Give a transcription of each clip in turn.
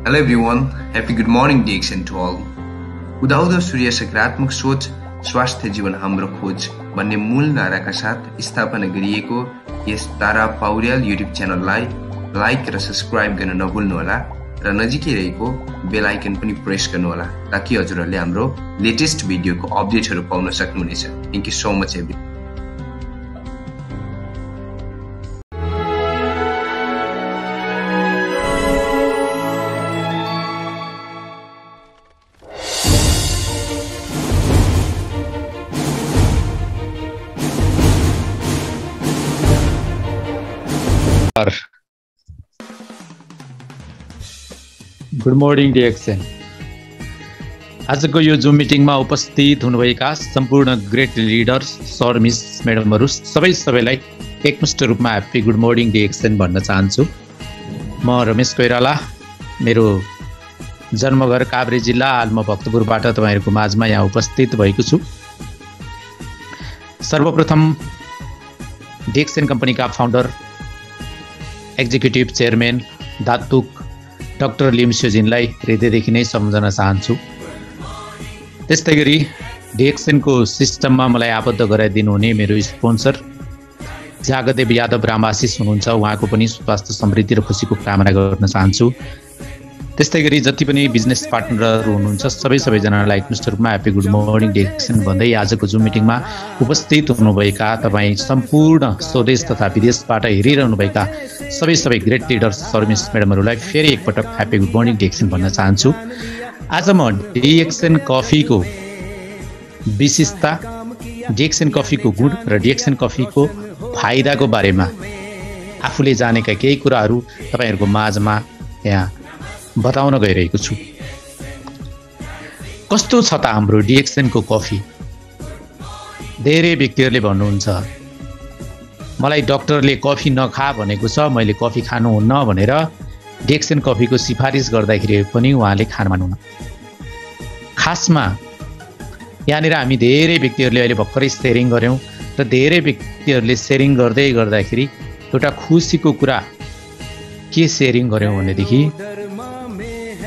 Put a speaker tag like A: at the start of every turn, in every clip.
A: Hello everyone, happy good morning DXN to all. उदाउँदो सूर्य सकारात्मक सोच स्वास्थ्य जीवन हाम्रो खोज भन्ने मूल नाराका साथ स्थापना गरिएको यस तारा पौड्याल युट्युब च्यानललाई लाइक र सब्स्क्राइब गर्न नभुल्नुहोला र नजिकै रहेको बेल आइकन पनि प्रेस गर्नुहोला ताकि हजुरहरूले हाम्रो लेटेस्ट भिडियोको अपडेटहरू पाउन सक्नुहुनेछ। Thank you so much every
B: good morning DXN। आजको यो जुम मिटिङमा उपस्थित हुनुभएका सम्पूर्ण ग्रेट लिडर्स सर मिस म्याडमहरू सबैलाई एकमुष्ट रूपमा ह्याप्पी गुड मर्निङ DXN भन्न चाहन्छु। म रमेश कोइराला, मेरो जन्मघर काभ्रे जिल्ला, हाल म भक्तपुरबाट तपाईहरुको माझमा यहाँ उपस्थित भएको छु। सर्वप्रथम DXN कम्पनीका फाउन्डर एक्जिक्युटिभ चेयरम्यान दातुक डाक्टर लिम्स्योजिनलाई हृदयदेखि नै सम्झन चाहन्छु। त्यस्तै गरी DXN को सिस्टममा मलाई आबद्ध गराइदिनु हुने मेरो स्पोन्सर जागदेव यादव रामआशिष हुनुहुन्छ, उहाँको पनि स्वास्थ्य समृद्धि र खुसीको कामना गर्न चाहन्छु। त्यस्तै गरी जति पनि बिजनेस पार्टनरहरू हुनुहुन्छ सबैजनालाई एकमुष्ट रूपमा ह्याप्पी गुड मर्निङ DXN भन्दै आजको जुम मिटिङमा उपस्थित हुनुभएका तपाईँ सम्पूर्ण स्वदेश तथा विदेशबाट हेरिरहनुभएका सबै ग्रेट लिडर्स सर मिस म्याडमहरूलाई फेरि एकपटक ह्याप्पी गुड मर्निङ DXN भन्न चाहन्छु। आज म DXN कफीको विशेषता, DXN कफीको गुण र DXN कफीको फाइदाको बारेमा आफूले जानेका केही कुराहरू तपाईहरुको माझमा यहाँ बताउन गइरहेको छु। कस्तो छ त हाम्रो DXN को कफी? धेरै व्यक्तिहरूले भन्नुहुन्छ मलाई डाक्टरले कफी नखा भनेको छ, मैले कफी खानुहुन्न भनेर DXN कफीको सिफारिस गर्दाखेरि पनि उहाँले खान मान्नुहुन्न। खासमा यहाँनिर हामी धेरै व्यक्तिहरूले अहिले भर्खरै सेयरिङ गर्यौं र धेरै व्यक्तिहरूले सेयरिङ गर्दाखेरि एउटा खुसीको कुरा के सेयरिङ गर्यौं भनेदेखि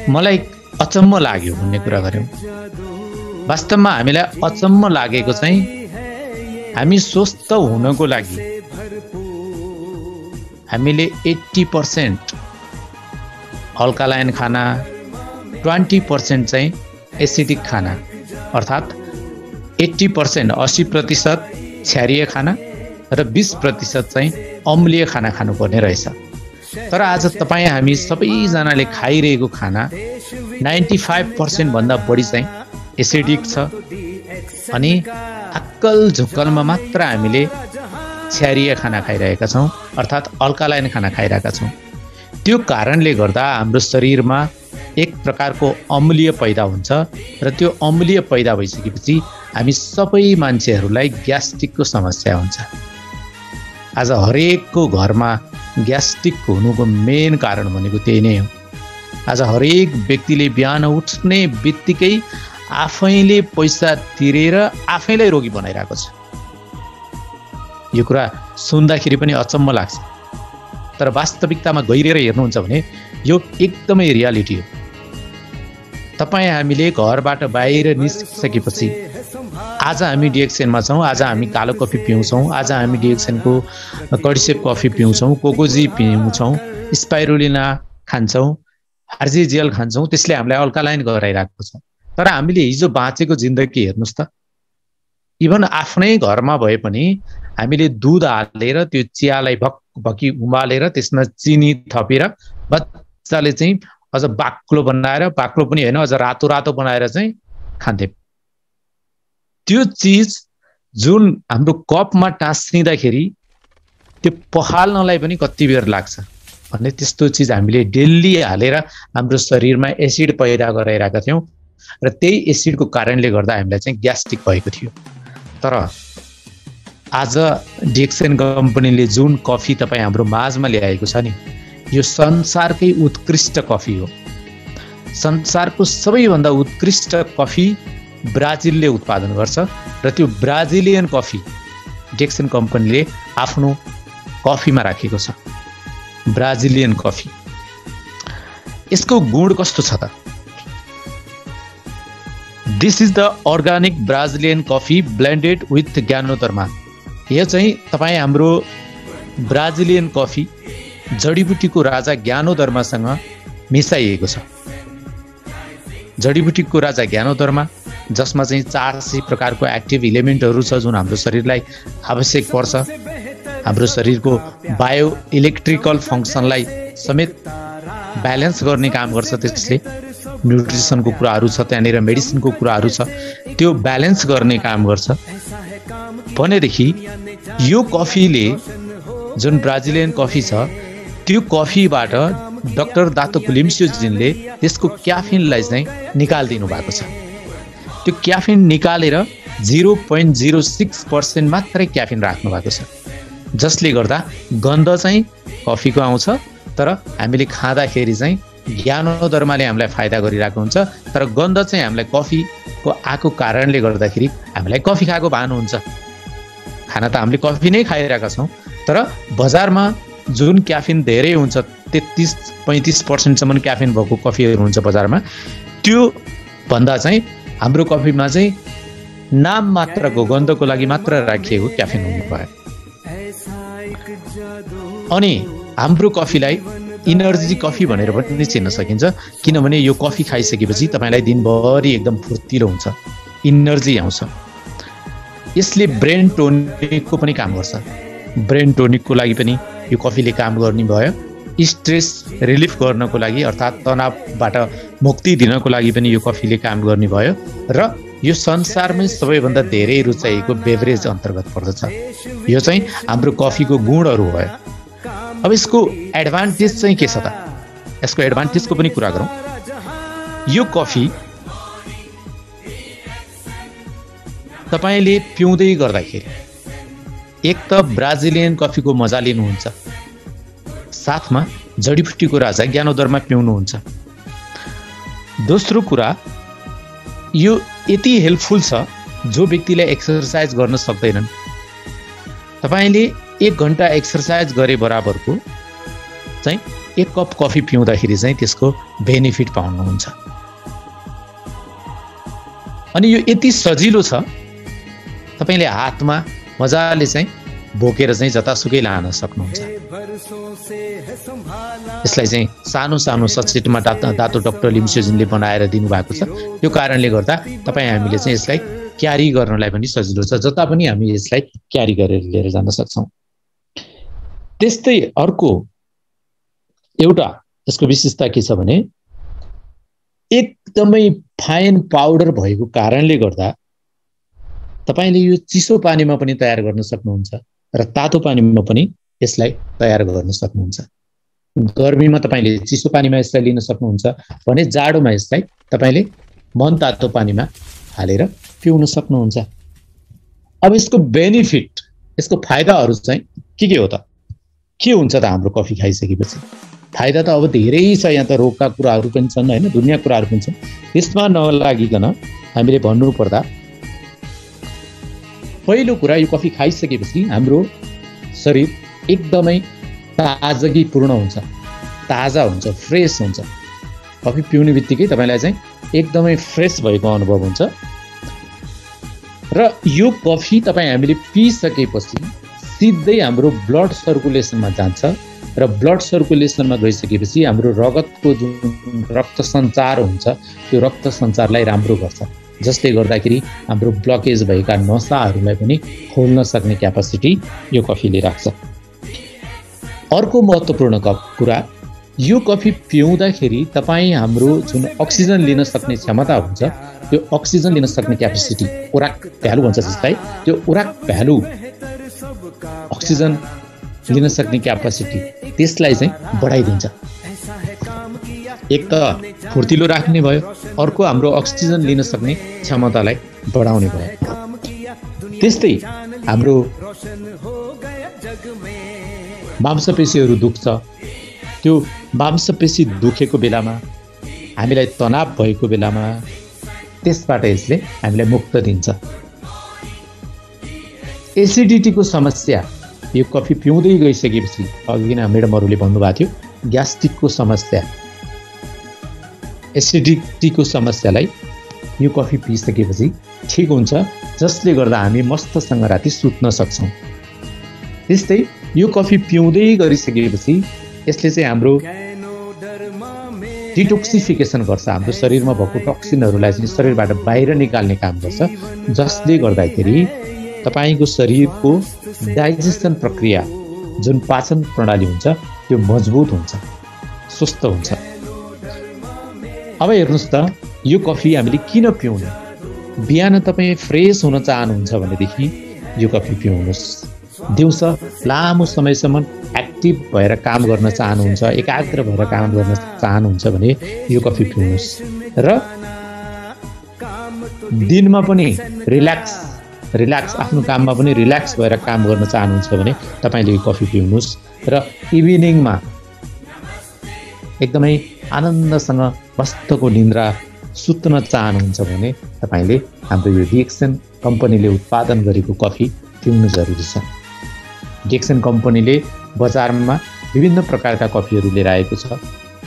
B: मलाई अचम्म लाग्यो भन्ने कुरा गर्यौं। वास्तवमा हामीलाई अचम्म लागेको चाहिँ हामी स्वस्थ हुनको लागि हामीले 80% अल्कालाइन खाना, 20% चाहिँ एसिडिक खाना, अर्थात् 80% 80% क्षारीय खाना र 20% चाहिँ अम्लीय खाना खानुपर्ने रहेछ। तर आज तपाईँ हामी सबैजनाले खाइरहेको खाना 95% भन्दा बढी चाहिँ एसिडिक छ अनि अक्कल झुक्कलमा मात्र हामीले क्षारीय खाना खाइरहेका छौं, अर्थात् अल्कालाइन खाना खाइरहेका छौं। त्यो कारणले गर्दा हाम्रो शरीरमा एक प्रकारको अम्लीय पैदा हुन्छ र त्यो अम्लीय पैदा भइसकेपछि हामी सबै मान्छेहरूलाई ग्यास्ट्रिकको समस्या हुन्छ। आज हरेकको घरमा ग्यास्ट्रिक हुनुको मेन कारण भनेको त्यही नै हो। आज हरेक व्यक्तिले बिहान उठ्ने बित्तिकै आफैले पैसा तिरेर आफैलाई रोगी बनाइरहेको छ। यो कुरा सुन्दाखेरि पनि अचम्म लाग्छ, तर वास्तविकतामा गहिरेर हेर्नुहुन्छ भने यो एकदमै रियालिटी हो। तपाईँ हामीले घरबाट बाहिर निस्किसकेपछि आज हामी DXN मा छौं, आज हामी कालो कफी पिउँछौं, आज हामी DXN को कडिसेप कफी पिउँछौं, कोकोजी पिउँछौं, स्पाइरुलिना खान्छौं, आरजी जेल खान्छौं, त्यसले हामीलाई अल्कालाइन गराइरहेको छ। तर हामीले हिजो बाँचेको जिन्दगी हेर्नुस् त, इभन आफ्नै घरमा भए पनि हामीले दूध हालेर त्यो चियालाई भक्की उमालेर त्यसमा चिनी थपेर बच्चाले चाहिँ अझ बाक्लो बनाएर, बाक्लो पनि हैन अझ रातो बनाएर चाहिँ खान्थे। त्यो चीज जुन हाम्रो कपमा टाँसिँदाखेरि त्यो पखाल्नलाई पनि कति बेर लाग्छ भन्ने त्यस्तो चीज हामीले डेली हालेर हाम्रो शरीरमा एसिड पैदा गराइरहेका थियौं र त्यही एसिडको कारणले गर्दा हामीलाई चाहिँ ग्यास्ट्रिक भएको थियो। तर आज DXN कम्पनीले जुन कफी तपाईँ हाम्रो माझमा ल्याएको छ नि, यो संसारकै उत्कृष्ट कफी हो। संसारको सबैभन्दा उत्कृष्ट कफी ब्राजिलले उत्पादन गर्छ र त्यो ब्राजिलियन कफी DXN कम्पनीले आफ्नो कफीमा राखेको छ। ब्राजिलियन कफी यसको गुण कस्तो छ त? This is the organic Brazilian coffee blended with ज्ञानोदरमा। यो चाहिँ तपाईँ हाम्रो ब्राजिलियन कफी जडीबुटीको राजा ज्ञानोदर्मासँग मिसाइएको छ। जडीबुटीको राजा ज्ञानोदर्मा जसमा चाहिँ 400 प्रकारको एक्टिभ इलिमेन्टहरू छ जुन हाम्रो शरीरलाई आवश्यक पर्छ। हाम्रो शरीरको बायो इलेक्ट्रिकल फङ्सनलाई समेत ब्यालेन्स गर्ने काम गर्छ त्यसले। न्युट्रिसनको कुराहरू छ त्यहाँनिर, मेडिसिनको कुराहरू छ, त्यो ब्यालेन्स गर्ने काम गर्छ भनेदेखि यो कफीले जुन ब्राजिलियन कफी छ त्यो कफीबाट डाक्टर दातो पुलिम्स्योजीले त्यसको क्याफिनलाई चाहिँ निकालिदिनु भएको छ। त्यो क्याफिन निकालेर 0.06% मात्रै क्याफिन राख्नु भएको छ, जसले गर्दा गन्ध चाहिँ कफीको आउँछ तर हामीले खाँदाखेरि चाहिँ ज्ञानोदर्माले हामीलाई फाइदा गरिरहेको हुन्छ, तर गन्ध चाहिँ हामीलाई कफीको आएको कारणले गर्दाखेरि हामीलाई कफी खाएको भान हुन्छ। खाना त हामीले कफी नै खाइरहेका छौँ, तर बजारमा जुन क्याफिन धेरै हुन्छ 33-35% सम्म क्याफिन भएको कफीहरू हुन्छ बजारमा, त्यो भन्दा चाहिँ हाम्रो कफीमा चाहिँ नाम मात्रको गन्धको लागि मात्र राखिएको क्याफिन हुनु भयो। अनि हाम्रो कफीलाई इनर्जी कफी भनेर पनि चिन्न सकिन्छ, किनभने यो कफी खाइसकेपछि तपाईँलाई दिनभरि एकदम फुर्तिलो हुन्छ, इनर्जी आउँछ। यसले ब्रेन टोनिकको पनि काम गर्छ। ब्रेन टोनिकको लागि पनि यो कफीले काम गर्ने भयो। स्ट्रेस रिलिफ गर्नको लागि अर्थात् तनावबाट मुक्ति दिनको लागि पनि यो कफीले काम गर्ने भयो र यो संसारमै सबैभन्दा धेरै रुचाइएको बेभरेज अन्तर्गत पर्दछ। यो चाहिँ हाम्रो कफीको गुणहरू भयो। अब यसको एडभान्टेज चाहिँ के छ त? यसको एडभान्टेजको पनि कुरा गरौँ। यो कफी तपाईँले पिउँदै गर्दाखेरि एक त ब्राजिलियन कफीको मजा लिनुहुन्छ, साथमा जडीबुटीको राजा ज्ञानोदरमा पिउनुहुन्छ। दोस्रो कुरा, यो यति हेल्पफुल छ जो व्यक्तिले एक्सर्साइज गर्न सक्दैनन्। तपाईँले 1 घन्टा एक्सर्साइज गरे बराबरको चाहिँ 1 कप कफी पिउँदाखेरि चाहिँ त्यसको बेनिफिट पाउनुहुन्छ। अनि यो यति सजिलो छ, तपाईँले हातमा मजाले चाहिँ बोकेर चाहिँ जतासुकै लान सक्नुहुन्छ। यसलाई चाहिँ सानो सानो सचेटमा दातो डाक्टर लिम्स्योजीले बनाएर दिनुभएको छ। त्यो कारणले गर्दा तपाईँ हामीले चाहिँ यसलाई क्यारी गर्नलाई पनि सजिलो छ, जता पनि हामी यसलाई क्यारी गरेर लिएर जान सक्छौँ। त्यस्तै अर्को एउटा यसको विशेषता के छ भने एकदमै फाइन पाउडर भएको कारणले गर्दा तपाईले यो चिसो पानीमा पनि तयार गर्न सक्नुहुन्छ र तातो पानीमा पनि यसलाई तयार गर्न सक्नुहुन्छ। गर्मीमा तपाईले चिसो पानीमा यसलाई लिन सक्नुहुन्छ भने जाडोमा यसलाई तपाईले मन तातो पानीमा हालेर पिउन सक्नुहुन्छ। अब यसको बेनिफिट, यसको फाइदाहरू चाहिँ के हो त? के हुन्छ त हाम्रो कफी खाइसकेपछि? फाइदा त अब धेरै छ, यहाँ त रोगका कुराहरू पनि छन् हैन, दुनिया कुराहरू पनि छन्। त्यसमा नलागिकन हामीले भन्नु पर्दा पहिलो कुरा, यो कफी खाइसकेपछि हाम्रो शरीर एकदमै ताजगीपूर्ण हुन्छ, ताजा हुन्छ, फ्रेस हुन्छ। कफी पिउने बित्तिकै तपाईलाई चाहिँ एकदमै फ्रेस भएको अनुभव हुन्छ र यो कफी तपाईँ हामीले पिइसकेपछि सिधै हाम्रो ब्लड सर्कुलेसनमा जान्छ र ब्लड सर्कुलेसनमा गइसकेपछि हाम्रो रगतको जुन रक्त सञ्चार हुन्छ त्यो रक्त सञ्चारलाई राम्रो गर्छ, जसले गर्दाखेरि हाम्रो ब्लकेज भएका नसाहरूलाई पनि खोल्न सक्ने क्यापासिटी यो कफीले राख्छ। अर्को महत्त्वपूर्ण कुरा, यो कफी पिउँदाखेरि तपाईँ हाम्रो जुन अक्सिजन लिन सक्ने क्षमता हुन्छ त्यो अक्सिजन लिन सक्ने क्यापासिटी, ओराक भ्यालु भन्छ जसलाई, त्यो ओराक भ्यालु अक्सिजन लिन सक्ने क्यापासिटी त्यसलाई चाहिँ बढाइदिन्छ। एक त फुर्तिलो राख्ने भयो, अर्को हाम्रो अक्सिजन लिन सक्ने क्षमतालाई बढाउने भयो। त्यस्तै हाम्रो मांसपेशीहरू दुख्छ, त्यो मांसपेशी दुखेको बेलामा, हामीलाई तनाव भएको बेलामा त्यसबाट यसले हामीलाई मुक्त दिन्छ। एसिडिटीको समस्या यो कफी पिउँदै गइसकेपछि, अघि नै म्याडमहरूले भन्नुभएको थियो, ग्यास्ट्रिकको समस्या एसिडिटीको समस्यालाई यो कफी पिइसकेपछि ठिक हुन्छ, जसले गर्दा हामी मस्तसँग राति सुत्न सक्छौँ। त्यस्तै यो कफी पिउँदै गरिसकेपछि यसले चाहिँ हाम्रो डिटोक्सिफिकेसन गर्छ, हाम्रो शरीरमा भएको टक्सिनहरूलाई चाहिँ शरीरबाट बाहिर निकाल्ने काम गर्छ, जसले गर्दाखेरि तपाईको शरीरको डाइजेसन प्रक्रिया जुन पाचन प्रणाली हुन्छ त्यो मजबुत हुन्छ, स्वस्थ हुन्छ। अब हेर्नुहोस् त, यो कफी हामीले किन पिउने? बिहान तपाईँ फ्रेस हुन चाहनुहुन्छ भनेदेखि यो कफी पिउनुहोस्। दिउँसो लामो समयसम्म एक्टिभ भएर काम गर्न चाहनुहुन्छ, एकाग्र भएर काम गर्न चाहनुहुन्छ भने यो कफी पिउनुहोस्। र दिनमा पनि रिल्याक्स आफ्नो काममा पनि रिल्याक्स भएर काम गर्न चाहनुहुन्छ भने तपाईँले यो कफी पिउनुहोस्। र इभिनिङमा एकदमै आनन्दसँग मस्तको निन्द्रा सुत्न चाहनुहुन्छ भने तपाईँले हाम्रो यो DXN कम्पनीले उत्पादन गरेको कफी पिउनु जरुरी छ। DXN कम्पनीले बजारमा विभिन्न प्रकारका कफीहरू लिएर आएको छ।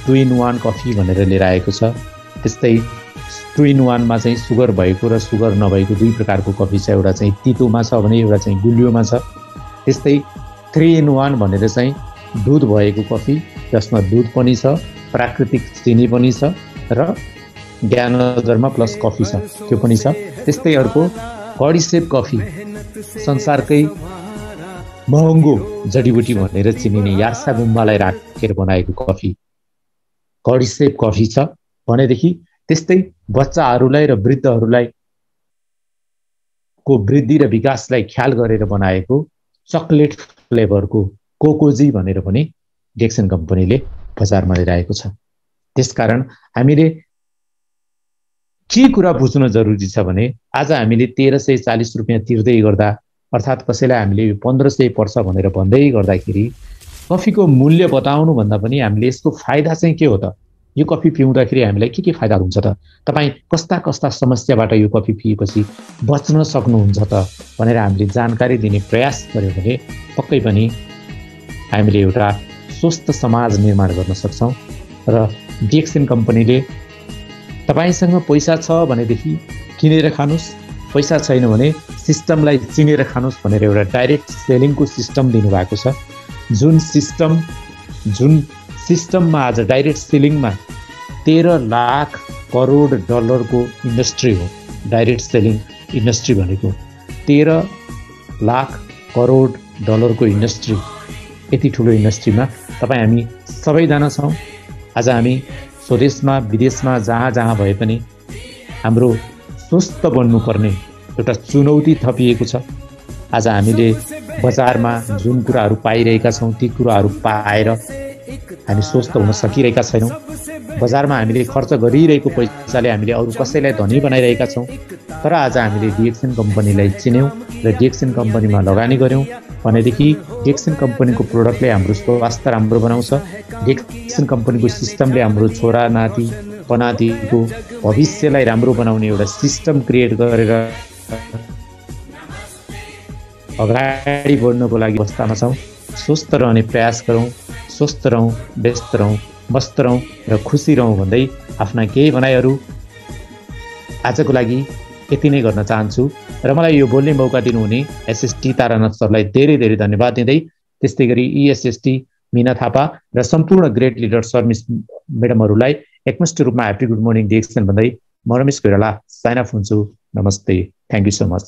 B: 2-in-1 कफी भनेर लिएर आएको छ। त्यस्तै 2-in-1 मा चाहिँ सुगर भएको र सुगर नभएको दुई प्रकारको कफी छ। एउटा चाहिँ तितोमा छ भने एउटा चाहिँ गुलियोमा छ। त्यस्तै 3-in-1 भनेर चाहिँ दुध भएको कफी, जसमा दुध पनि छ, प्राकृतिक चिनी पनि छ र ज्ञानोदरमा प्लस कफी छ, त्यो पनि छ। त्यस्तै अर्को कडिसेप कफी, संसारकै महँगो जडीबुटी भनेर चिनिने यार्सा गुम्बालाई राखेर बनाएको कफी कडिसेप कफी छ भनेदेखि, त्यस्तै बच्चाहरूलाई र वृद्धहरूलाई को वृद्धि र विकासलाई ख्याल गरेर बनाएको चकलेट फ्लेभरको कोकोजी भनेर पनि DXN कम्पनीले बजारमा ल्याएको छ। त्यसकारण हामीले के कुरा बुझ्न जरुरी छ भने आज हामीले 1340 रुपैयाँ तिर्दै गर्दा, अर्थात् कसैलाई हामीले 1500 पर्छ भनेर भन्दै गर्दाखेरि कफीको मूल्य बताउनु भन्दा पनि हामीले यसको फाइदा चाहिँ के हो त, यो कफी पिउँदाखेरि हामीलाई के फाइदा हुन्छ त, तपाईँ कस्ता कस्ता समस्याबाट यो कफी पिएपछि बच्न सक्नुहुन्छ त भनेर हामीले जानकारी दिने प्रयास गर्यो भने पक्कै पनि हामीले एउटा स्वस्थ समाज निर्माण गर्न सक्छौँ। र DXN कम्पनीले तपाईसँग पैसा छ भनेदेखि किनेर खानुस्, पैसा छैन भने सिस्टमलाई चिनेर खानुस् भनेर एउटा डाइरेक्ट सेलिङको सिस्टम दिनुभएको छ। जुन सिस्टममा आज डाइरेक्ट सेलिङमा 13 लाख करोड डलरको इन्डस्ट्री हो। डाइरेक्ट सेलिङ इन्डस्ट्री भनेको 13 लाख करोड डलरको इन्डस्ट्री। यति ठुलो इन्डस्ट्रीमा तपाईँ हामी सबैजना छौँ। आज हामी स्वदेशमा विदेशमा जहाँ भए पनि हाम्रो स्वस्थ बन्नुपर्ने एउटा चुनौती थपिएको छ। आज हामीले बजारमा जुन कुराहरू पाइरहेका छौँ ती कुराहरू पाएर हामी स्वस्थ हुन सकिरहेका छैनौँ। बजारमा हामीले खर्च गरिरहेको पैसाले हामीले अरू कसैलाई धनी बनाइरहेका छौँ। तर आज हामीले DXN कम्पनीलाई चिन्यौँ र DXN कम्पनीमा लगानी गऱ्यौँ भनेदेखि DXN कम्पनीको प्रोडक्टले हाम्रो स्वास्थ्य राम्रो बनाउँछ। DXN कम्पनीको सिस्टमले हाम्रो छोरा नाति पनातिको भविष्यलाई राम्रो बनाउने एउटा सिस्टम क्रिएट गरेर अगाडि बढ्नको लागि अवस्थामा छौँ। स्वस्थ रहने प्रयास गरौँ, स्वस्थ रहौँ, व्यस्त रहौँ, मस्त रहौँ र खुसी रहौँ भन्दै आफ्ना केही भनाइहरू आजको लागि यति नै गर्न चाहन्छु र मलाई यो बोल्ने मौका दिनुहुने SST तारानाथ सरलाई धेरै धेरै धन्यवाद दिँदै, त्यस्तै गरी ESST मीना थापा र सम्पूर्ण ग्रेट लिडर सर मिस म्याडमहरूलाई एकमुष्ट रूपमा ह्यापी गुड मर्निङ DXN भन्दै म रमेश कोइराला साइन अफ हुन्छु। नमस्ते, थ्याङ्क यू सो मच।